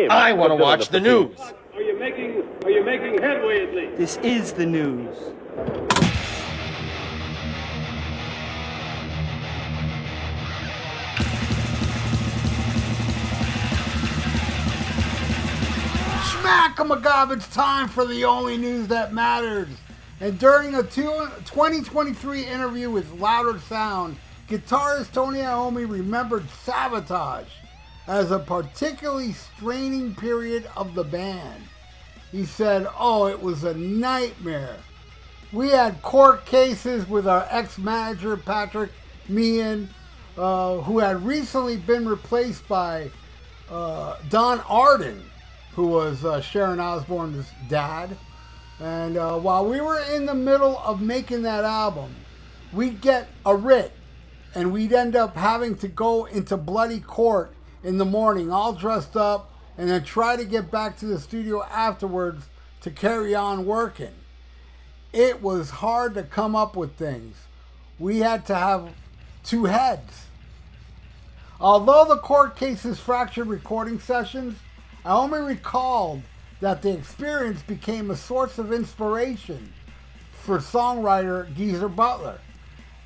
him. I want to watch the news. Are you making headway at least? This is the news. Smack-a-magab, it's time for the only news that matters. And during a 2023 interview with Louder Sound, guitarist Tony Iommi remembered Sabotage as a particularly straining period of the band. He said, "Oh, it was a nightmare. We had court cases with our ex-manager Patrick Meehan, who had recently been replaced by Don Arden, who was Sharon Osbourne's dad. And while we were in the middle of making that album, we'd get a writ, and we'd end up having to go into bloody court in the morning, all dressed up, and then try to get back to the studio afterwards to carry on working. It was hard to come up with things. We had to have two heads. Although the court cases fractured recording sessions, I only recalled that the experience became a source of inspiration for songwriter Geezer Butler.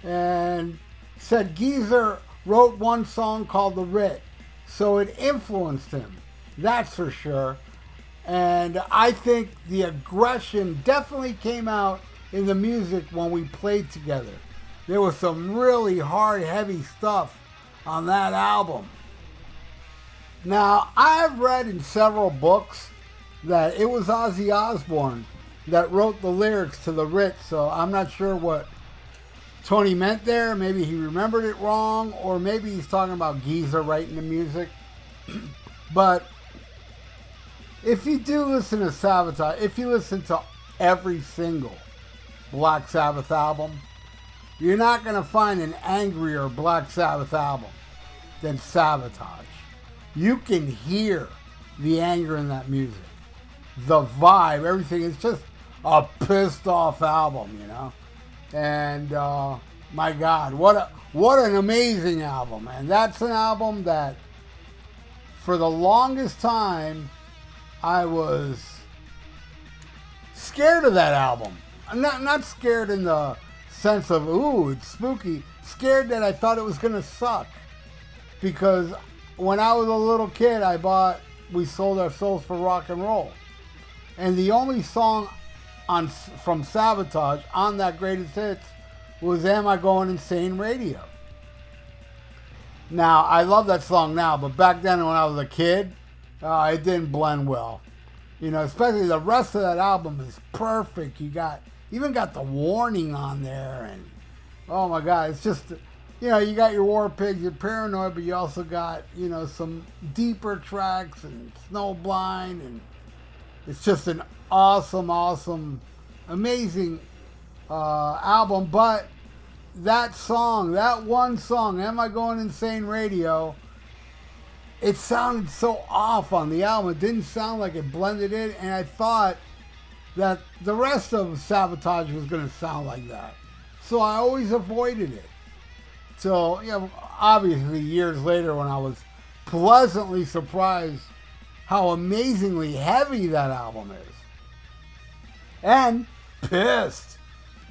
And said Geezer wrote one song called The Writ, so it influenced him, that's for sure. And I think the aggression definitely came out in the music when we played together. There was some really hard, heavy stuff on that album. Now, I've read in several books that it was Ozzy Osbourne that wrote the lyrics to The Writ, so I'm not sure what Tony meant there. Maybe he remembered it wrong, or maybe he's talking about Geezer writing the music. But if you do listen to Sabotage, if you listen to every single Black Sabbath album, you're not going to find an angrier Black Sabbath album than Sabotage. You can hear the anger in that music, the vibe, everything. It's just a pissed off album, you know. And my God, what an amazing album, man! That's an album that, for the longest time, I was scared of that album. Not scared in the sense of ooh, it's spooky. Scared that I thought it was gonna suck, because when I was a little kid, We Sold Our Souls for Rock and Roll, and the only song from Sabotage on that greatest hits was Am I Going Insane Radio. Now, I love that song now, but back then when I was a kid, it didn't blend well. You know, especially the rest of that album is perfect. You even got the Warning on there, and oh my God, it's just, you know, you got your War Pigs, your Paranoid, but you also got, you know, some deeper tracks and Snowblind, and it's just an awesome, amazing album. But that song, that one song, Am I Going Insane Radio, it sounded so off on the album. It didn't sound like it blended in, and I thought that the rest of Sabotage was going to sound like that. So I always avoided it. So, you know, obviously years later when I was pleasantly surprised how amazingly heavy that album is. And pissed.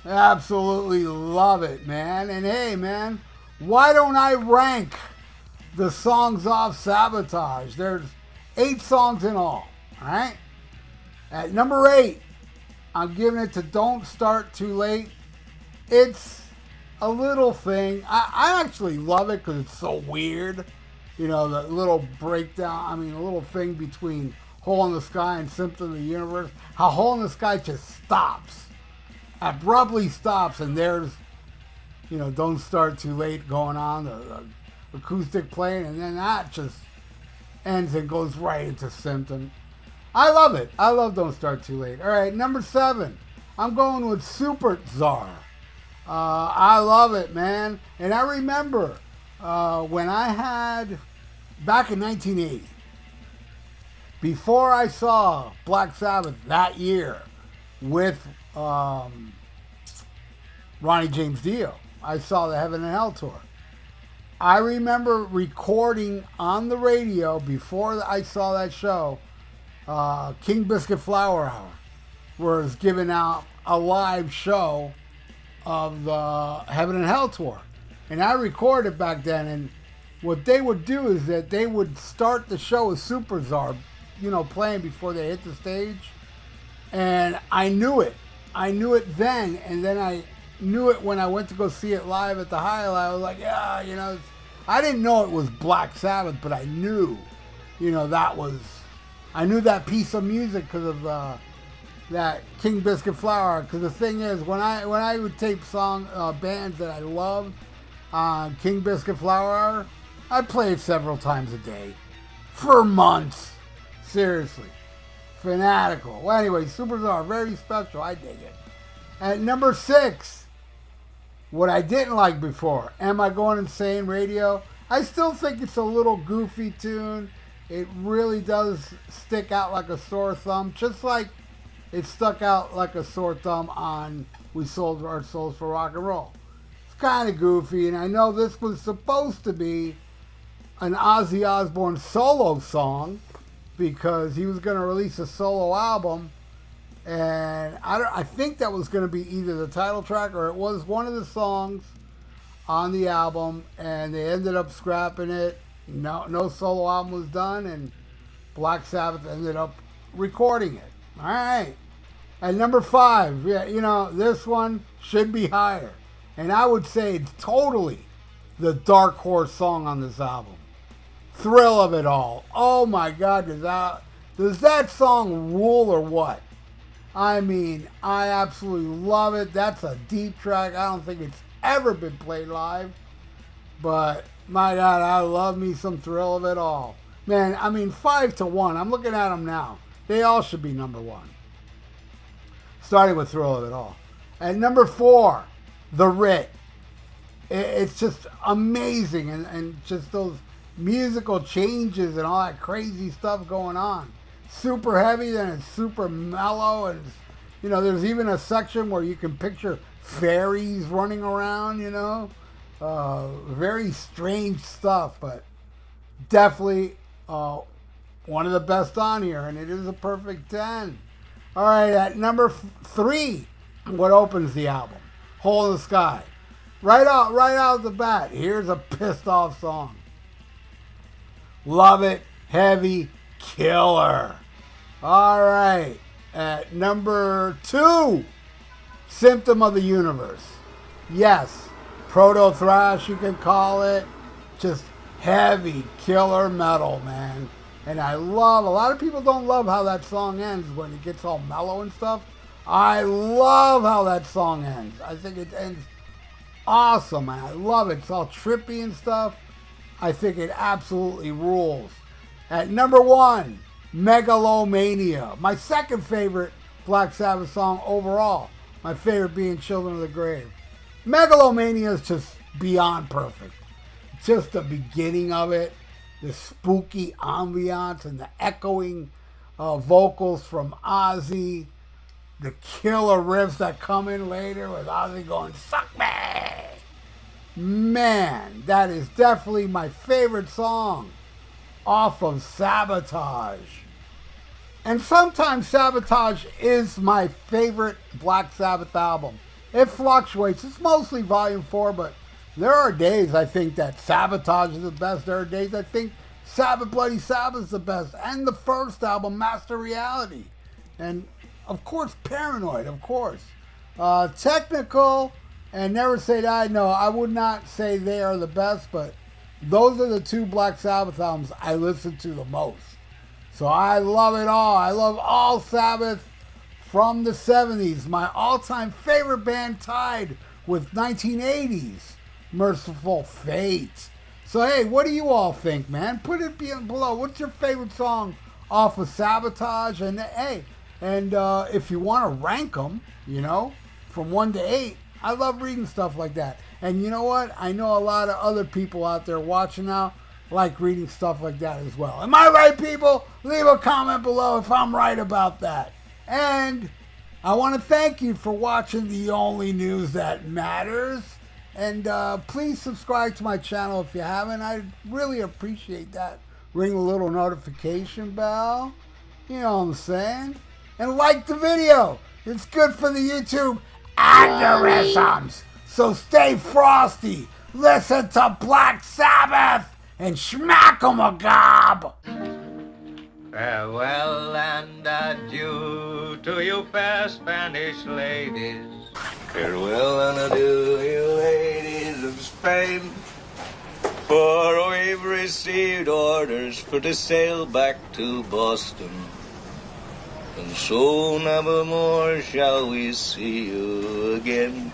Absolutely love it, man. And hey, man, why don't I rank the songs off Sabotage? There's 8 songs in all right? At number 8, I'm giving it to Don't Start Too Late. It's a little thing. I actually love it because it's so weird. You know, the little breakdown, a little thing between Hole in the Sky and Symptom of the Universe. How Hole in the Sky just stops. Abruptly stops, and there's, you know, Don't Start Too Late going on, the acoustic playing, and then that just ends and goes right into Symptom. I love it. I love Don't Start Too Late. All right, number 7. I'm going with Super Czar. I love it, man. And I remember when I had, back in 1980, before I saw Black Sabbath that year with Ronnie James Dio, I saw the Heaven and Hell tour. I remember recording on the radio before I saw that show, King Biscuit Flower Hour, was giving out a live show of the Heaven and Hell tour. And I recorded back then, and what they would do is that they would start the show with Super Czar, playing before they hit the stage. And I knew it. I knew it then, and then I knew it when I went to go see it live at the Highlight. I was like, yeah, I didn't know it was Black Sabbath, but I knew, I knew that piece of music because of that King Biscuit Flower. Because the thing is, when I would tape bands that I loved on King Biscuit Flower, I played several times a day for months. Seriously. Fanatical. Well, anyway, Super Czar, very special. I dig it. At number 6, what I didn't like before, Am I Going Insane Radio? I still think it's a little goofy tune. It really does stick out like a sore thumb, just like it stuck out like a sore thumb on We Sold Our Souls for Rock and Roll. It's kind of goofy, and I know this was supposed to be an Ozzy Osbourne solo song, because he was going to release a solo album, and I think that was going to be either the title track or it was one of the songs on the album, and they ended up scrapping it. No solo album was done, and Black Sabbath ended up recording it. All right. At number 5, this one should be higher, and I would say it's totally the dark horse song on this album. Thrill of It All. Oh my God, does that song rule or what? I mean, I absolutely love it. That's a deep track. I don't think it's ever been played live. But my God, I love me some Thrill of It All. Man, I mean, 5-1. I'm looking at them now. They all should be number 1. Starting with Thrill of It All. At number 4, The Writ. It's just amazing, and just those musical changes and all that crazy stuff going on. Super heavy, then it's super mellow, and there's even a section where you can picture fairies running around. Very strange stuff, but definitely one of the best on here, and it is a perfect 10. All right, at number 3, what opens the album? Hole in the Sky. Right out the bat, here's a pissed off song. Love It, Heavy, Killer. All right. At number 2, Symptom of the Universe. Yes, proto-thrash you can call it. Just heavy, killer metal, man. And a lot of people don't love how that song ends when it gets all mellow and stuff. I love how that song ends. I think it ends awesome, man. I love it. It's all trippy and stuff. I think it absolutely rules. At number 1, Megalomania. My second favorite Black Sabbath song overall. My favorite being Children of the Grave. Megalomania is just beyond perfect. Just the beginning of it. The spooky ambiance and the echoing vocals from Ozzy. The killer riffs that come in later with Ozzy going, "Suck me!" Man, that is definitely my favorite song off of Sabotage. And sometimes Sabotage is my favorite Black Sabbath album. It fluctuates. It's mostly Volume 4, but there are days I think that Sabotage is the best. There are days I think Sabbath Bloody Sabbath is the best. And the first album, Master Reality. And, of course, Paranoid, of course. Technical and Never Say Die, no, I would not say they are the best, but those are the 2 Black Sabbath albums I listen to the most. So I love it all. I love all Sabbath from the 70s. My all-time favorite band tied with 1980s, Merciful Fate. So hey, what do you all think, man? Put it below. What's your favorite song off of Sabotage? And hey, if you want to rank them, from 1 to 8, I love reading stuff like that. And you know what? I know a lot of other people out there watching now like reading stuff like that as well. Am I right, people? Leave a comment below if I'm right about that. And I want to thank you for watching The Only News That Matters. And please subscribe to my channel if you haven't. I'd really appreciate that. Ring the little notification bell. You know what I'm saying? And like the video. It's good for the YouTube algorithms. So stay frosty. Listen to Black Sabbath and smack 'em a gob. Farewell and adieu to you fair Spanish ladies. Farewell and adieu, you ladies of Spain. For we've received orders for to sail back to Boston. And so never more shall we see you again.